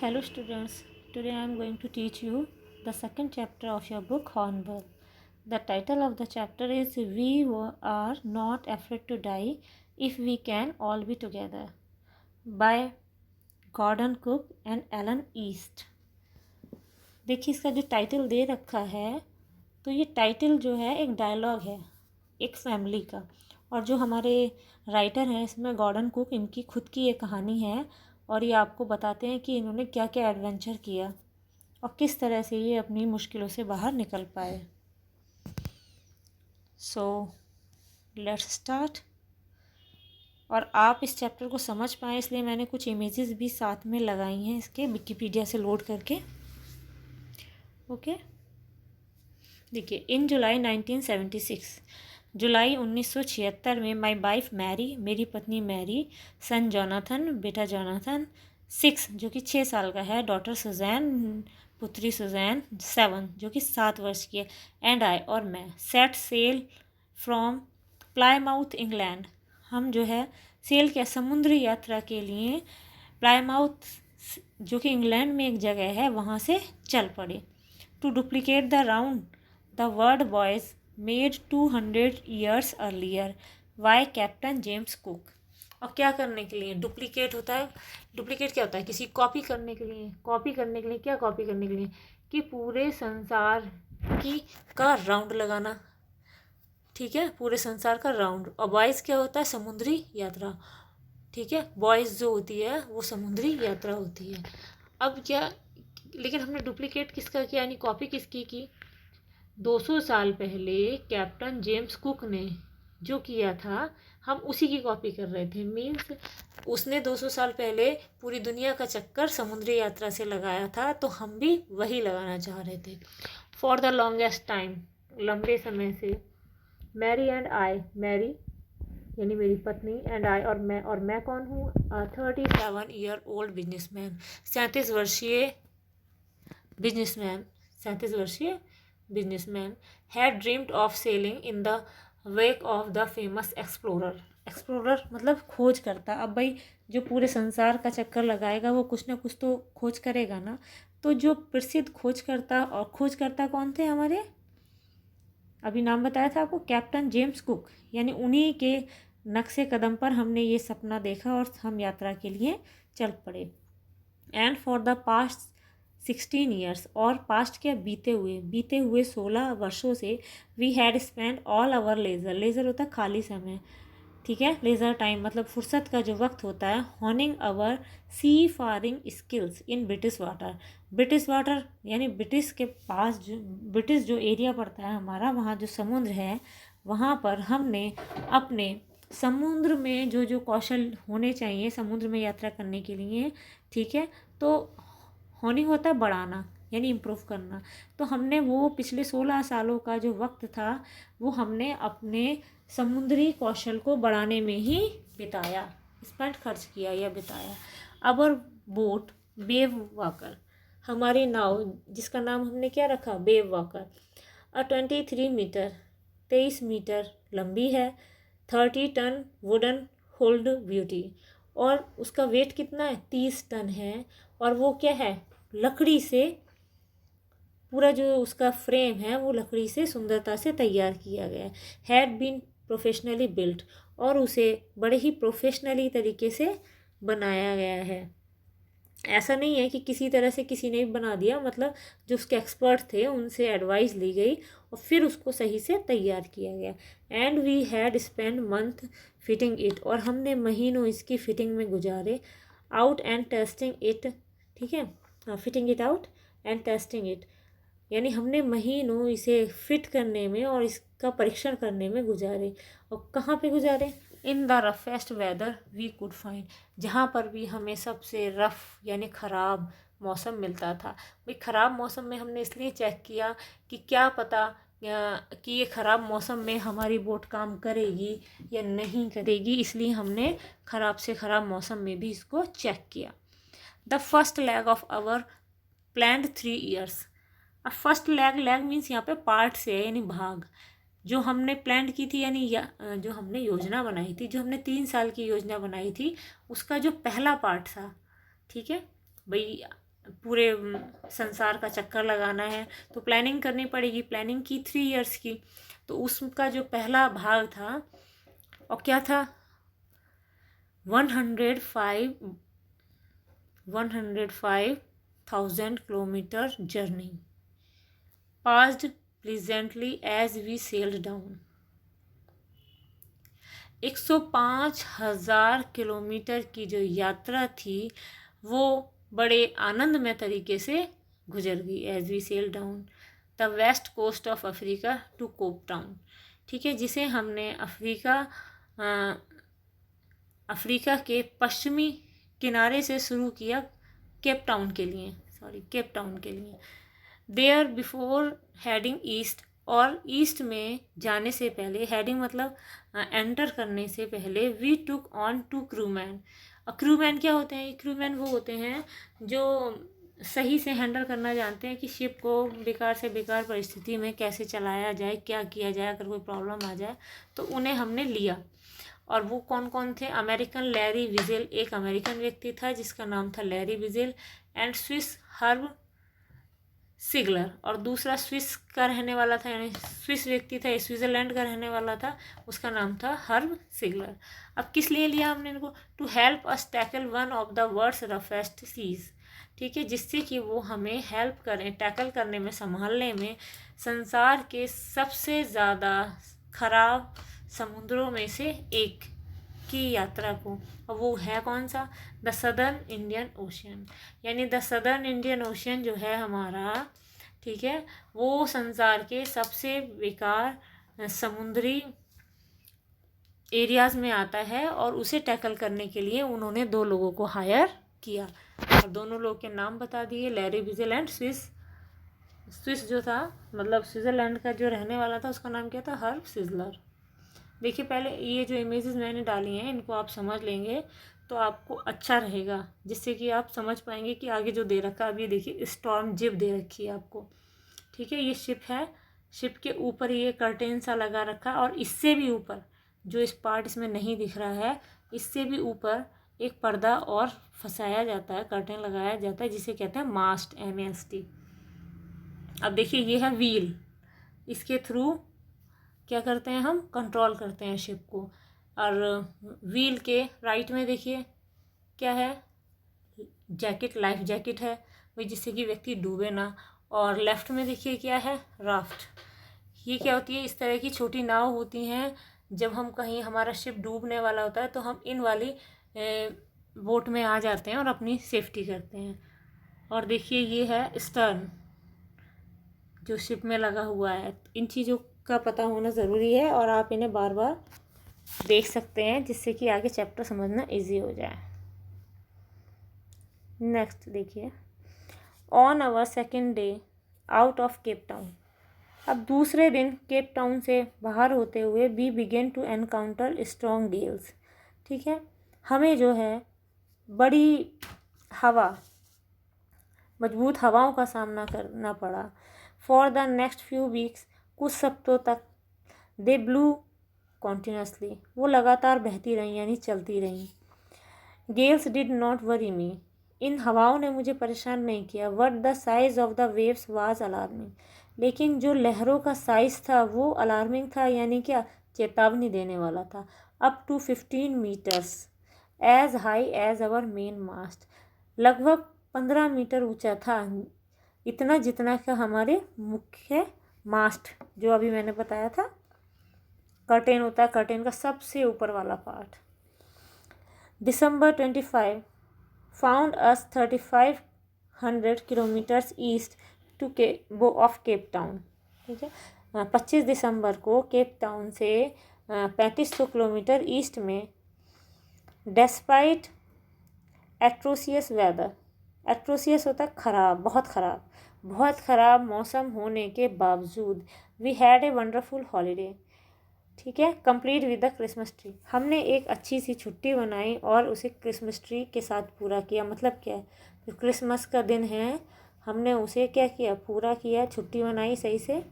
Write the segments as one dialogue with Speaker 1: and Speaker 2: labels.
Speaker 1: Hello students, today I am going to teach you the second chapter of your book Hornbill. The title of the chapter is We Are Not Afraid to Die If We Can All Be Together by Gordon Cook and Alan East. देखिए इसका जो title दे रखा है तो ये title जो है एक डायलॉग है एक फैमिली का, और जो हमारे राइटर हैं इसमें गॉर्डन कुक, इनकी खुद की ये कहानी है और ये आपको बताते हैं कि इन्होंने क्या क्या एडवेंचर किया और किस तरह से ये अपनी मुश्किलों से बाहर निकल पाए। So let's start. और आप इस चैप्टर को समझ पाएँ इसलिए मैंने कुछ इमेजेस भी साथ में लगाई हैं इसके विकिपीडिया से लोड करके। ओके, देखिए, इन जुलाई 1976, जुलाई 1976 में माई वाइफ मैरी, मेरी पत्नी मैरी, सन जॉनाथन, बेटा जॉनाथन 6 जो कि 6 साल का है, डॉटर सुजैन, पुत्री सुजैन 7 जो कि 7 वर्ष की है, एंड आई और मैं set sail from Plymouth England, हम जो है सेल के समुद्री यात्रा के लिए प्लाईमाउथ जो कि इंग्लैंड में एक जगह है वहाँ से चल पड़े। To duplicate the round the world voyage made 200 years earlier by Captain James Cook. और क्या करने के लिए डुप्लीकेट होता है? डुप्लीकेट क्या होता है? किसी कॉपी करने के लिए। कॉपी करने के लिए क्या? कॉपी करने के लिए कि पूरे संसार का राउंड लगाना, ठीक है, पूरे संसार का राउंड। और बॉयज़ क्या होता है? समुद्री यात्रा, ठीक है, बॉयज़ जो होती है वो समुद्री यात्रा होती है। अब क्या, लेकिन हमने डुप्लीकेट किसका किया, यानी कॉपी किसकी की? 200 साल पहले कैप्टन जेम्स कुक ने जो किया था हम उसी की कॉपी कर रहे थे। मीन्स उसने 200 साल पहले पूरी दुनिया का चक्कर समुद्री यात्रा से लगाया था तो हम भी वही लगाना चाह रहे थे। फॉर द लॉन्गेस्ट टाइम, लंबे समय से, मैरी एंड आई, मैरी यानी मेरी पत्नी, एंड आई और मैं कौन हूँ? 37 year old बिजनेसमैन, 37 वर्षीय बिजनेसमैन, 37 वर्षीय businessman had dreamed of selling in the wake of the famous explorer. Explorer मतलब खोज करता। अब भाई जो पूरे संसार का चक्कर लगाएगा वो कुछ ना कुछ तो खोज करेगा ना। तो जो प्रसिद्ध खोजकर्ता, और खोजकर्ता कौन थे हमारे? अभी नाम बताया था आपको, कैप्टन जेम्स कुक, यानी उन्हीं के नक्शे कदम पर हमने ये सपना देखा और हम यात्रा के लिए चल पड़े। And for the past 16 years, और पास्ट क्या, बीते हुए 16 वर्षों से, we had spend all our leisure, leisure होता है खाली समय, ठीक है, लेज़र टाइम मतलब फुर्सत का जो वक्त होता है, honing our seafaring skills in British water. British water यानी ब्रिटिश के पास जो ब्रिटिश जो एरिया पड़ता है हमारा, वहाँ जो समुद्र है वहाँ पर हमने अपने समुद्र में जो जो कौशल होने चाहिए समुद्र में यात्रा करने के लिए, ठीक है, तो होनिंग होता है बढ़ाना यानी इम्प्रूव करना। तो हमने वो पिछले 16 सालों का जो वक्त था वो हमने अपने समुद्री कौशल को बढ़ाने में ही बिताया, स्पेंड खर्च किया या बिताया। अवर बोट वेव वॉकर, हमारी नाव जिसका नाम हमने क्या रखा? Wave walker. 23 मीटर, 23 मीटर लंबी है, 30 टन वुडन होल्ड ब्यूटी, और उसका वेट कितना है? 30 टन है। और वो क्या है? लकड़ी से, पूरा जो उसका फ्रेम है वो लकड़ी से सुंदरता से तैयार किया गया है। हैड बीन प्रोफेशनली बिल्ट, और उसे बड़े ही प्रोफेशनली तरीके से बनाया गया है। ऐसा नहीं है कि किसी तरह से किसी ने भी बना दिया, मतलब जो उसके एक्सपर्ट थे उनसे एडवाइस ली गई और फिर उसको सही से तैयार किया गया। And we had spend month fitting it, और हमने महीनों इसकी फिटिंग में गुजारे। आउट एंड टेस्टिंग इट, ठीक है, fitting it out and testing it, यानी हमने महीनों इसे फिट करने में और इसका परीक्षण करने में गुजारे। और कहाँ पे गुजारे? In the roughest weather we could find, जहाँ पर भी हमें सबसे रफ़ यानी ख़राब मौसम मिलता था। भाई ख़राब मौसम में हमने इसलिए चेक किया कि क्या पता कि ये ख़राब मौसम में हमारी बोट काम करेगी या नहीं करेगी, इसलिए हमने ख़राब से ख़राब मौसम में भी इसको चेक किया। The first leg of our planned 3 years। अब फर्स्ट लेग मीन्स यहाँ पे पार्ट से है यानी भाग, जो हमने प्लान की थी यानी जो हमने योजना बनाई थी, जो हमने 3 साल की योजना बनाई थी उसका जो पहला पार्ट था, ठीक है भाई, पूरे संसार का चक्कर लगाना है तो प्लानिंग करनी पड़ेगी। प्लानिंग की 3 इयर्स की। तो उसका जो पहला भाग था और क्या था 105,000 kilometre journey passed pleasantly as we sailed down. 105,000 kilometre की जो यात्रा थी वो बड़े आनंदमय तरीके से गुजर गई as we sail down the west coast of Africa to Cape Town. ठीक है, जिसे हमने अफ्रीका के पश्चिमी किनारे से शुरू किया केप टाउन के लिए। देयर बिफोर हेडिंग ईस्ट, और ईस्ट में जाने से पहले, हेडिंग मतलब एंटर करने से पहले, we took on 2 crewman. Crewman क्या होते हैं? क्रूमैन वो होते हैं जो सही से हैंडल करना जानते हैं कि शिप को बेकार से बेकार परिस्थिति में कैसे चलाया जाए, क्या किया जाए अगर कोई प्रॉब्लम आ जाए, तो उन्हें हमने लिया। और वो कौन कौन थे? अमेरिकन लैरी विजेल, एक अमेरिकन व्यक्ति था जिसका नाम था लैरी विजेल, एंड स्विस हर्ब सिगलर, और दूसरा स्विस का रहने वाला था, यानी स्विस व्यक्ति था, स्विट्ज़रलैंड का रहने वाला था, उसका नाम था हर्ब सिगलर। अब किस लिए लिया हमने इनको? To help us tackle one of the world's roughest seas. ठीक है, जिससे कि वो हमें हेल्प करें टैकल करने में, संभालने में संसार के सबसे ज़्यादा खराब समुद्रों में से एक की यात्रा को। और वो है कौन सा? The southern Indian ocean. यानी द सदर्न इंडियन ओशियन जो है हमारा, ठीक है, वो संसार के सबसे बेकार समुद्री एरियाज़ में आता है, और उसे टैकल करने के लिए उन्होंने 2 लोगों को हायर किया, और दोनों लोग के नाम बता दिए, लैरी विजेल एंड स्विस जो था, मतलब स्विट्ज़रलैंड का जो रहने वाला था, उसका नाम क्या था? हर्ब सिगलर। देखिए, पहले ये जो इमेजेस मैंने डाली हैं इनको आप समझ लेंगे तो आपको अच्छा रहेगा, जिससे कि आप समझ पाएंगे कि आगे जो दे रखा है। अब ये देखिए, स्टॉर्म जिप दे रखी है आपको। ठीक है, ये शिप है, शिप के ऊपर ये कर्टेन सा लगा रखा, और इससे भी ऊपर जो इस पार्ट इसमें नहीं दिख रहा है, इससे भी ऊपर एक पर्दा और फंसाया जाता है, कर्टेन लगाया जाता है, जिसे कहते हैं मास्ट, MAST। अब देखिए, ये है व्हील, इसके थ्रू क्या करते हैं हम? कंट्रोल करते हैं शिप को। और व्हील के राइट में देखिए क्या है? जैकेट, लाइफ जैकेट है वही, जिससे कि व्यक्ति डूबे ना। और लेफ्ट में देखिए क्या है? राफ्ट। ये क्या होती है? इस तरह की छोटी नाव होती हैं, जब हम कहीं, हमारा शिप डूबने वाला होता है तो हम इन वाली बोट में आ जाते हैं और अपनी सेफ्टी करते हैं। और देखिए, ये है स्टर्न जो शिप में लगा हुआ है। इन चीज़ों का पता होना ज़रूरी है, और आप इन्हें बार बार देख सकते हैं, जिससे कि आगे चैप्टर समझना इजी हो जाए। नेक्स्ट देखिए, on our second day out of Cape Town. अब दूसरे दिन केप टाउन से बाहर होते हुए we began to encounter strong gales. ठीक है, हमें जो है बड़ी हवा, मजबूत हवाओं का सामना करना पड़ा। For the next few weeks, कुछ हफ्तों तक, दे ब्लू कॉन्टिन्यूसली, वो लगातार बहती रहीं, यानी चलती रहीं। गेल्स डिड नॉट वरी मी, इन हवाओं ने मुझे परेशान नहीं किया। But the size of the waves was alarming, लेकिन जो लहरों का साइज था वो अलार्मिंग था, यानी क्या? चेतावनी देने वाला था। Up to 15 metres as high as our main mast, लगभग 15 मीटर ऊंचा था, इतना जितना का हमारे मुख्य मास्ट, जो अभी मैंने बताया था कर्टेन होता है, कर्टेन का सबसे ऊपर वाला part. December 25 found us 3500 kilometres east to of Cape Town. ठीक है, 25 दिसंबर को केप टाउन से 3500 किलोमीटर ईस्ट में, डेस्पाइट एट्रोसियस वेदर, एट्रोसियस होता है खराब, बहुत ख़राब मौसम होने के बावजूद, we had a wonderful holiday. ठीक है, complete with the Christmas tree, हमने एक अच्छी सी छुट्टी बनाई और उसे क्रिसमस ट्री के साथ पूरा किया। मतलब क्या है? जो क्रिसमस का दिन है, हमने उसे क्या किया? पूरा किया, छुट्टी मनाई सही से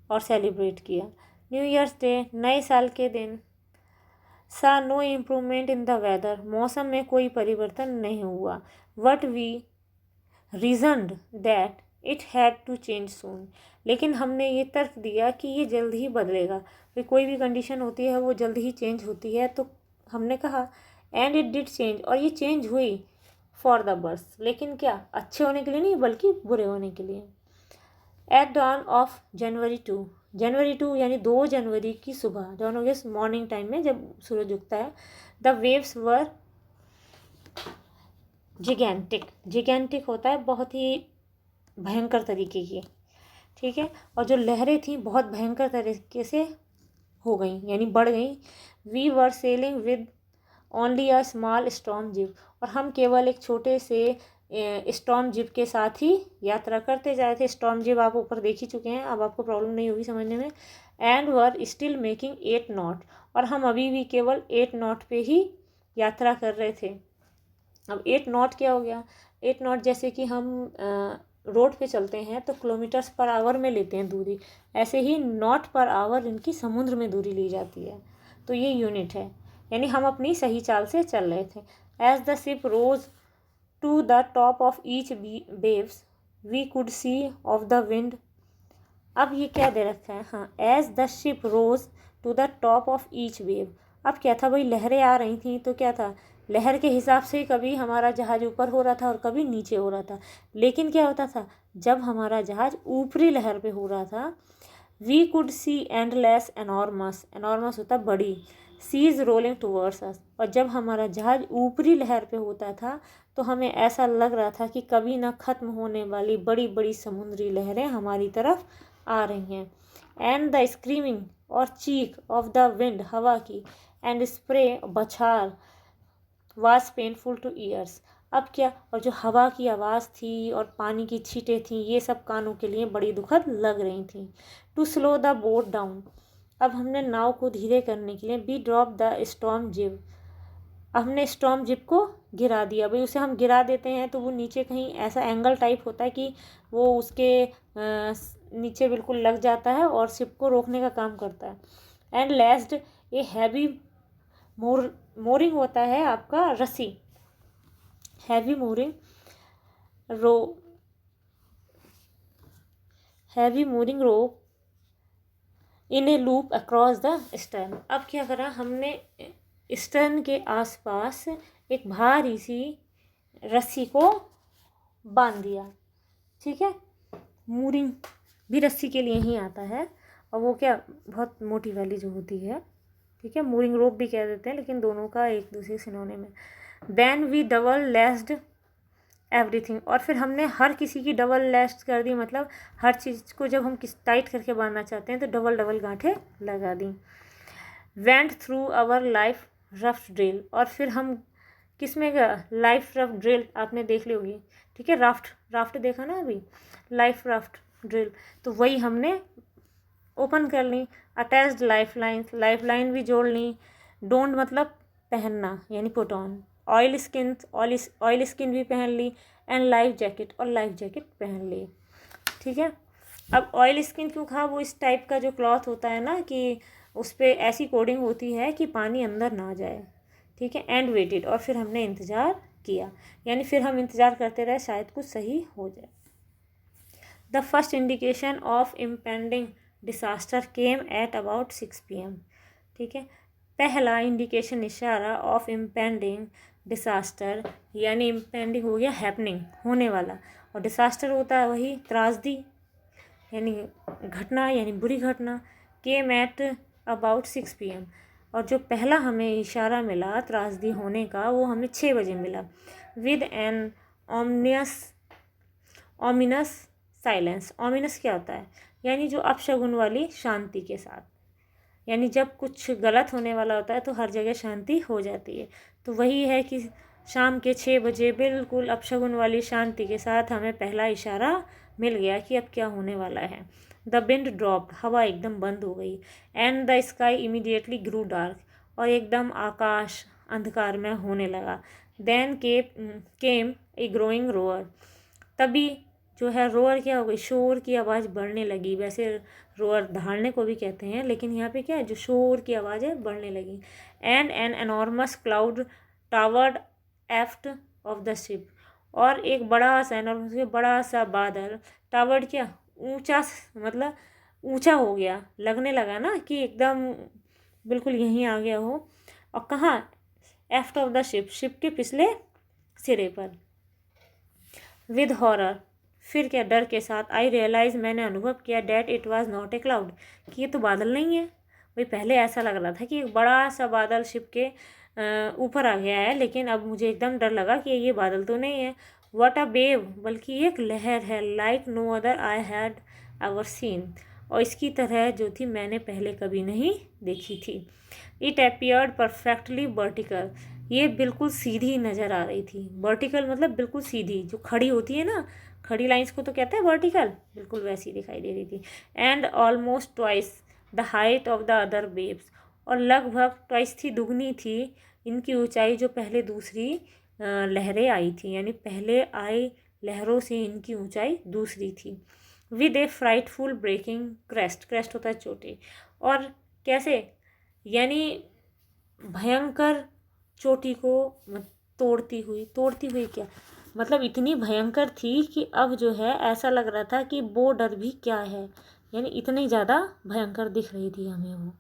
Speaker 1: और सेलिब्रेट किया। न्यू ईयर्स डे, नए साल के दिन, saw no improvement in the weather, मौसम में कोई परिवर्तन नहीं हुआ। What we reasoned that it had to change soon, लेकिन हमने ये तर्क दिया कि ये जल्द ही बदलेगा, फिर कोई भी कंडीशन होती है वो जल्द ही चेंज होती है, तो हमने कहा एंड इट डिड चेंज, और ये चेंज हुई फॉर द वर्स, लेकिन क्या अच्छे होने के लिए नहीं बल्कि बुरे होने के लिए। एट डॉन ऑफ जनवरी 2 यानी 2 जनवरी की सुबह, डॉन हो गया मॉर्निंग टाइम में जब सूरज उगता है, द वेव्स वर जिगेंटिक होता है बहुत ही भयंकर तरीके की, ठीक है, और जो लहरें थी बहुत भयंकर तरीके से हो गई यानी बढ़ गई। We were sailing with only a small storm jib, और हम केवल एक छोटे से स्टॉर्म जिप के साथ ही यात्रा करते जा रहे थे। स्टॉर्म जिप आप ऊपर देख ही चुके हैं, अब आपको प्रॉब्लम नहीं होगी समझने में। And were still making 8 not, और हम अभी भी केवल 8 नॉट पे ही यात्रा कर रहे थे। अब 8 नॉट क्या हो गया, 8 नॉट जैसे कि हम रोड पे चलते हैं तो किलोमीटर्स पर आवर में लेते हैं दूरी, ऐसे ही नॉट पर आवर इनकी समुद्र में दूरी ली जाती है, तो ये यूनिट है, यानी हम अपनी सही चाल से चल रहे थे। As the ship rose to the top of each waves we could see of the wind. अब ये क्या दे रखा है, हाँ, as the ship rose to the top of each wave. अब क्या था भाई, लहरें आ रही थी तो क्या था, लहर के हिसाब से कभी हमारा जहाज़ ऊपर हो रहा था और कभी नीचे हो रहा था, लेकिन क्या होता था जब हमारा जहाज़ ऊपरी लहर पे हो रहा था, we could see endless enormous होता बड़ी, सीज रोलिंग टूवर्ड्स अस, और जब हमारा जहाज़ ऊपरी लहर पे होता था तो हमें ऐसा लग रहा था कि कभी ना ख़त्म होने वाली बड़ी बड़ी समुद्री लहरें हमारी तरफ आ रही हैं। एंड द स्क्रीमिंग और चीख ऑफ द विंड, हवा की, एंड स्प्रे बछार वाज पेनफुल टू ईयर्स। अब क्या, और जो हवा की आवाज़ थी और पानी की छींटें थी, ये सब कानों के लिए बड़ी दुखद लग रही थी। To slow the boat down, अब हमने नाव को धीरे करने के लिए we drop the storm jib, हमने स्टॉर्म जिप को गिरा दिया। भाई उसे हम गिरा देते हैं तो वो नीचे कहीं ऐसा एंगल टाइप होता है कि वो उसके नीचे बिल्कुल लग जाता है और शिप को रोकने का काम करता है। एंड लेस्ड ए हैवी मोरिंग होता है आपका रस्सी, heavy mooring rope in A loop across the stern. अब क्या करा हमने, स्टर्न के आसपास एक भारी सी रस्सी को बांध दिया, ठीक है, मूरिंग भी रस्सी के लिए ही आता है, और वो क्या बहुत मोटी वाली जो होती है, ठीक है, मूरिंग रोप भी कह देते हैं, लेकिन दोनों का एक दूसरे सिनोनिम में। Then we double lashed everything, और फिर हमने हर किसी की डबल लेस्ट कर दी, मतलब हर चीज़ को जब हम किस टाइट करके बांधना चाहते हैं तो डबल डबल गांठें लगा दी। Went through our life raft drill, और फिर हम किस में गया, लाइफ रफ ड्रिल आपने देख ली होगी, ठीक है, राफ्ट देखा ना अभी, लाइफ राफ्ट ड्रिल, तो वही हमने ओपन कर ली। अटैच्ड लाइफ लाइन भी जोड़ ली। डोंट मतलब पहनना यानी पुट ऑन। ऑयल स्किन भी पहन ली। एंड लाइफ जैकेट, और लाइफ जैकेट पहन ली, ठीक है। अब ऑयल स्किन क्यों कहा, वो इस टाइप का जो क्लॉथ होता है ना कि उस पर ऐसी कोडिंग होती है कि पानी अंदर ना जाए, ठीक है। एंड वेटेड, और फिर हमने इंतज़ार किया, यानी फिर हम इंतज़ार करते रहे शायद कुछ सही हो जाए। The first indication of impending disaster came at about 6 PM, ठीक है। पहला इंडिकेशन, इशारा, ऑफ इम्पेंडिंग डिसास्टर, यानी इम्पेंडिंग हो गया हैपनिंग, होने वाला, और डिसास्टर होता है वही त्रासदी यानी घटना, यानी बुरी घटना। केम एट अबाउट 6 PM, और जो पहला हमें इशारा मिला त्रासदी होने का वो हमें 6 बजे मिला। With an ominous silence, ominous क्या होता है, यानी जो अपशगुन वाली शांति के साथ, यानी जब कुछ गलत होने वाला होता है तो हर जगह शांति हो जाती है, तो वही है कि शाम के 6 बजे बिल्कुल अपशगुन वाली शांति के साथ हमें पहला इशारा मिल गया कि अब क्या होने वाला है। द विंड ड्रॉप्ड, हवा एकदम बंद हो गई। And the sky immediately grew dark, और एकदम आकाश अंधकार में होने लगा। Then came a growing roar, तभी जो है रोअर क्या हो गई, शोर की आवाज़ बढ़ने लगी। वैसे रोअर दहाड़ने को भी कहते हैं, लेकिन यहाँ पे क्या है, जो शोर की आवाज़ है बढ़ने लगी। And an enormous cloud toward aft of the ship, और एक बड़ा सा एनॉर्मस बड़ा सा बादल टावर्ड क्या ऊंचा, मतलब ऊंचा हो गया, लगने लगा ना कि एकदम बिल्कुल यहीं आ गया हो। और कहाँ, एफ्ट ऑफ द शिप, शिप के पिछले सिरे पर। विद हॉरर, फिर क्या, डर के साथ, आई रियलाइज, मैंने अनुभव किया, that it was not a cloud, कि ये तो बादल नहीं है। भाई पहले ऐसा लग रहा था कि एक बड़ा सा बादल शिप के ऊपर आ गया है, लेकिन अब मुझे एकदम डर लगा कि ये बादल तो नहीं है। व्हाट अ वेव, बल्कि एक लहर है, like no other I had ever seen, और इसकी तरह जो थी मैंने पहले कभी नहीं देखी थी। इट अपीयर्ड परफेक्टली वर्टिकल, ये बिल्कुल सीधी नज़र आ रही थी। वर्टिकल मतलब बिल्कुल सीधी, जो खड़ी होती है ना, खड़ी लाइंस को तो कहते हैं वर्टिकल, बिल्कुल वैसी दिखाई दे रही थी। And almost twice the height of the other waves, और लगभग ट्वाइस थी, दुगनी थी इनकी ऊंचाई जो पहले दूसरी लहरें आई थी, यानी पहले आई लहरों से इनकी ऊंचाई दूसरी थी। With a frightful breaking crest, crest होता है चोटी, और कैसे, यानी भयंकर चोटी को तोड़ती हुई क्या, मतलब इतनी भयंकर थी कि अब जो है ऐसा लग रहा था कि वो डर भी क्या है, यानी इतनी ज़्यादा भयंकर दिख रही थी हमें वो।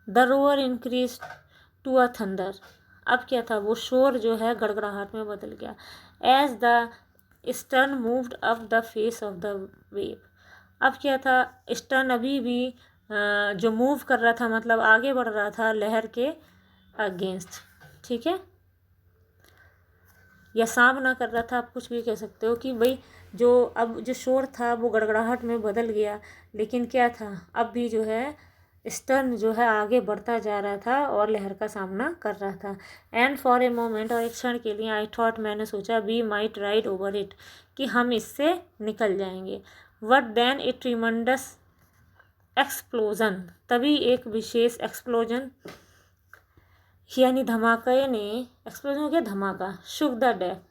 Speaker 1: The roar increase to a thunder, अब क्या था, वो शोर जो है गड़गड़ाहट में बदल गया। As the stern moved up the face of the wave, अब क्या था, स्टर्न अभी भी जो मूव कर रहा था, मतलब आगे बढ़ रहा था लहर के अगेंस्ट, ठीक है, या सामना कर रहा था, आप कुछ भी कह सकते हो कि भाई जो अब जो शोर था वो गड़गड़ाहट में बदल गया, लेकिन क्या था, अब भी जो है स्टर्न जो है आगे बढ़ता जा रहा था और लहर का सामना कर रहा था। एंड फॉर ए मोमेंट, और एक क्षण के लिए, आई थॉट, मैंने सोचा, we might ride over it, कि हम इससे निकल जाएंगे। But then a tremendous explosion, तभी एक विशेष एक्सप्लोजन, यानी धमाके ने, एक्सप्लोजन हो गया धमाका, शुक द डेक,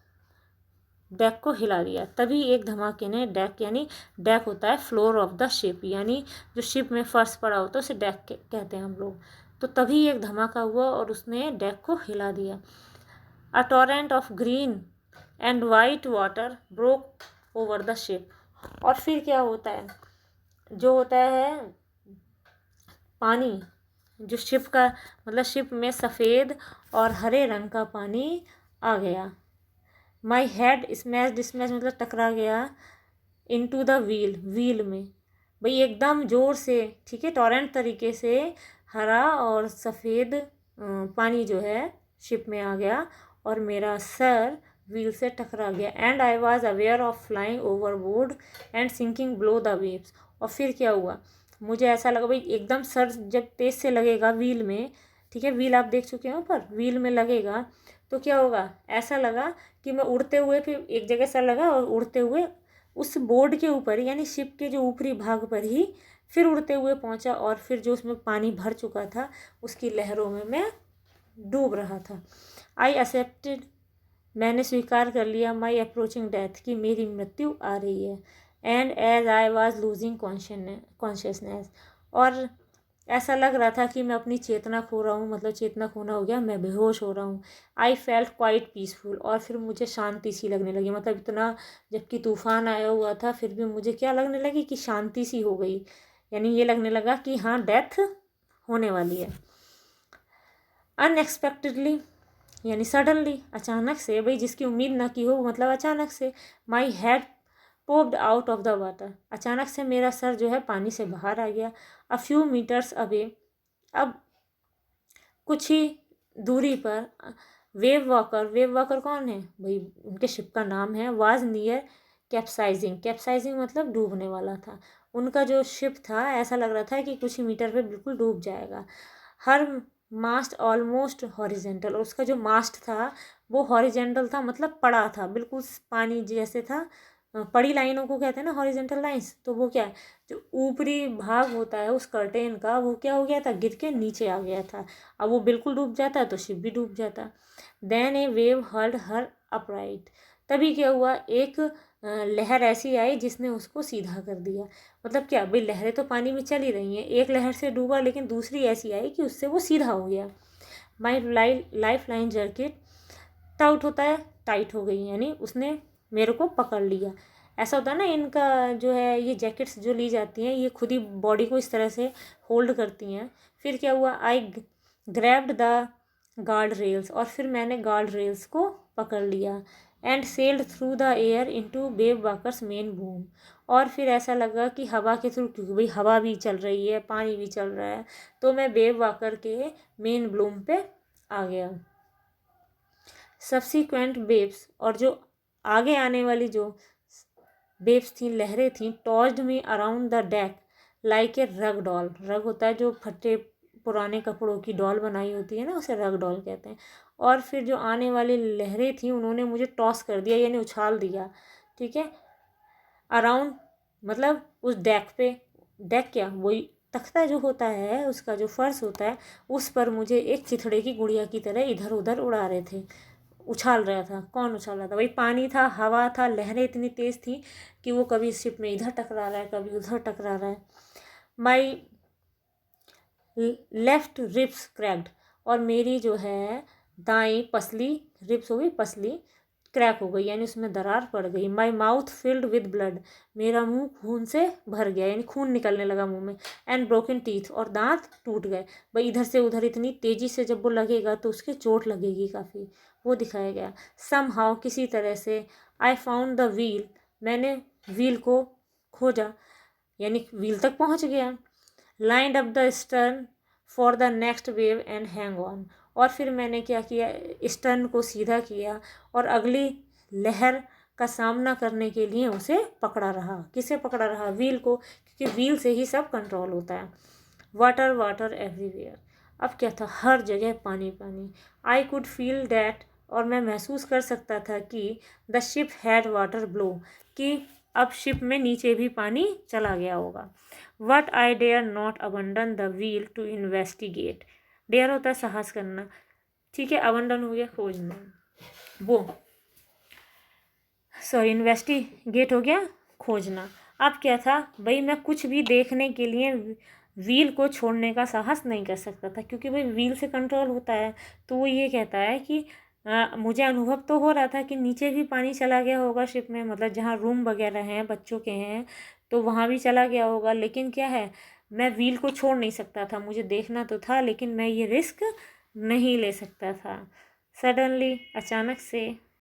Speaker 1: डेक को हिला दिया। तभी एक धमाके ने डेक, यानी डेक होता है फ्लोर ऑफ द शिप, यानी जो शिप में फर्श पड़ा होता है उसे डेक कहते हैं हम लोग। तो तभी एक धमाका हुआ और उसने डेक को हिला दिया। A torrent of green and white water broke over the ship, और फिर क्या होता है, जो होता है पानी, जो शिप का, मतलब शिप में सफ़ेद और हरे रंग का पानी आ गया। माई हेड स्मैश, स्मैश मतलब टकरा गया, इनटू द व्हील, व्हील में, भाई एकदम ज़ोर से, ठीक है, टॉरेंट तरीके से हरा और सफ़ेद पानी जो है शिप में आ गया और मेरा सर व्हील से टकरा गया। And I was aware of flying overboard and sinking below the waves, और फिर क्या हुआ, मुझे ऐसा लगा, भाई एकदम सर जब तेज़ से लगेगा व्हील में, ठीक है, व्हील आप देख चुके हैं ऊपर, व्हील में लगेगा तो क्या होगा, ऐसा लगा कि मैं उड़ते हुए, फिर एक जगह सर लगा और उड़ते हुए उस बोर्ड के ऊपर, यानी शिप के जो ऊपरी भाग पर ही फिर उड़ते हुए पहुंचा, और फिर जो उसमें पानी भर चुका था उसकी लहरों में मैं डूब रहा था। आई एक्सेप्टेड, मैंने स्वीकार कर लिया, माई अप्रोचिंग डेथ, कि मेरी मृत्यु आ रही है। And as I was losing consciousness, और ऐसा लग रहा था कि मैं अपनी चेतना खो रहा हूँ, मतलब चेतना खोना हो गया, मैं बेहोश हो रहा हूँ। आई फेल्ट क्वाइट पीसफुल, और फिर मुझे शांति सी लगने लगी, मतलब इतना, जबकि तूफान आया हुआ था फिर भी मुझे क्या लगने लगी कि शांति सी हो गई, यानी ये लगने लगा कि हाँ डेथ होने वाली है। अनएक्सपेक्टेडली, यानी सडनली, अचानक से, भाई जिसकी उम्मीद ना की हो, मतलब अचानक से, my head popped out of the water, अचानक से मेरा सर जो है पानी से बाहर आ गया। अ फ्यू मीटर्स अवे, अब कुछ ही दूरी पर, वेव वॉकर, वेव वॉकर कौन है भाई, उनके शिप का नाम है, वाज नियर कैप्साइजिंग, कैप्साइजिंग मतलब डूबने वाला था, उनका जो शिप था ऐसा लग रहा था कि कुछ ही मीटर पे बिल्कुल डूब जाएगा। हर मास्ट ऑलमोस्ट हॉरिजेंटल, और उसका जो मास्ट था वो हॉरिजेंटल था, मतलब पड़ा था, बिल्कुल पानी जैसे था, पड़ी लाइनों को कहते हैं ना हॉरिजेंटल लाइंस, तो वो क्या है, जो ऊपरी भाग होता है उस कर्टेन का, वो क्या हो गया था, गिर के नीचे आ गया था। अब वो बिल्कुल डूब जाता तो शिप भी डूब जाता। देन ए वेव हर्ड हर अपराइट, तभी क्या हुआ, एक लहर ऐसी आई जिसने उसको सीधा कर दिया। मतलब क्या भाई, लहरें तो पानी में चल ही रही हैं, एक लहर से डूबा लेकिन दूसरी ऐसी आई कि उससे वो सीधा हो गया। माई लाइफ लाइन जर्किट, टाउट होता है टाइट हो गई, यानी उसने मेरे को पकड़ लिया। ऐसा होता है ना, इनका जो है ये जैकेट्स जो ली जाती हैं ये खुद ही बॉडी को इस तरह से होल्ड करती हैं। फिर क्या हुआ, आई ग्रैब्ड द गार्ड रेल्स, और फिर मैंने गार्ड रेल्स को पकड़ लिया। And sailed through the air into wave walkers main boom, और फिर ऐसा लगा कि हवा के थ्रू, क्योंकि भाई हवा भी चल रही है पानी भी चल रहा है, तो मैं वेव वॉकर के मेन ब्लूम पे आ गया। सब्सिक्वेंट वेव्स, और जो आगे आने वाली जो वेव्स थी, लहरें थी, tossed me around the deck like a रग डॉल। रग होता है जो फटे पुराने कपड़ों की डॉल बनाई होती है ना, उसे रग डॉल कहते हैं। और फिर जो आने वाली लहरें थी उन्होंने मुझे टॉस कर दिया, यानी उछाल दिया, ठीक है, अराउंड, मतलब उस डेक पे। डेक क्या, वही तख्ता जो होता है, उसका जो फर्श होता है, उस पर मुझे एक चिथड़े की गुड़िया की तरह इधर उधर उड़ा रहे थे, उछाल रहा था। कौन उछाल रहा था, वही पानी था, हवा था, लहरें इतनी तेज़ थी कि वो कभी शिप में इधर टकरा रहा है, कभी उधर टकरा रहा है। माई लेफ्ट रिब्स क्रैक्ड, और मेरी जो है दाई पसली, रिब्स हो गई पसली, क्रैक हो गई, यानी उसमें दरार पड़ गई। My mouth filled with blood, मेरा मुंह खून से भर गया, यानी खून निकलने लगा मुंह में। एंड ब्रोकन टीथ, और दांत टूट गए। भाई इधर से उधर इतनी तेज़ी से जब वो लगेगा तो उसके चोट लगेगी काफ़ी, वो दिखाया गया। सम हाउ, किसी तरह से, आई फाउंड द व्हील, मैंने व्हील को खोजा, यानी व्हील तक पहुंच गया। Lined up the stern for the next wave and hang on, और फिर मैंने क्या किया, स्टर्न को सीधा किया और अगली लहर का सामना करने के लिए उसे पकड़ा रहा। किसे पकड़ा रहा, व्हील को, क्योंकि व्हील से ही सब कंट्रोल होता है। वाटर वाटर एवरीवेयर, अब क्या था, हर जगह पानी पानी। आई कुड फील डैट, और मैं महसूस कर सकता था कि the ship had water blow, कि अब शिप में नीचे भी पानी चला गया होगा। But I dare not abandon the wheel to investigate, dare होता है साहस करना, ठीक है, अबंडन हो गया खोजना, वो सॉरी इन्वेस्टिगेट हो गया खोजना। अब क्या था भाई, मैं कुछ भी देखने के लिए व्हील को छोड़ने का साहस नहीं कर सकता था, क्योंकि भाई व्हील से कंट्रोल होता है। तो वो ये कहता है कि मुझे अनुभव तो हो रहा था कि नीचे भी पानी चला गया होगा शिप में, मतलब जहाँ रूम वगैरह हैं बच्चों के हैं तो वहाँ भी चला गया होगा, लेकिन क्या है, मैं व्हील को छोड़ नहीं सकता था। मुझे देखना तो था लेकिन मैं ये रिस्क नहीं ले सकता था। सडनली, अचानक से,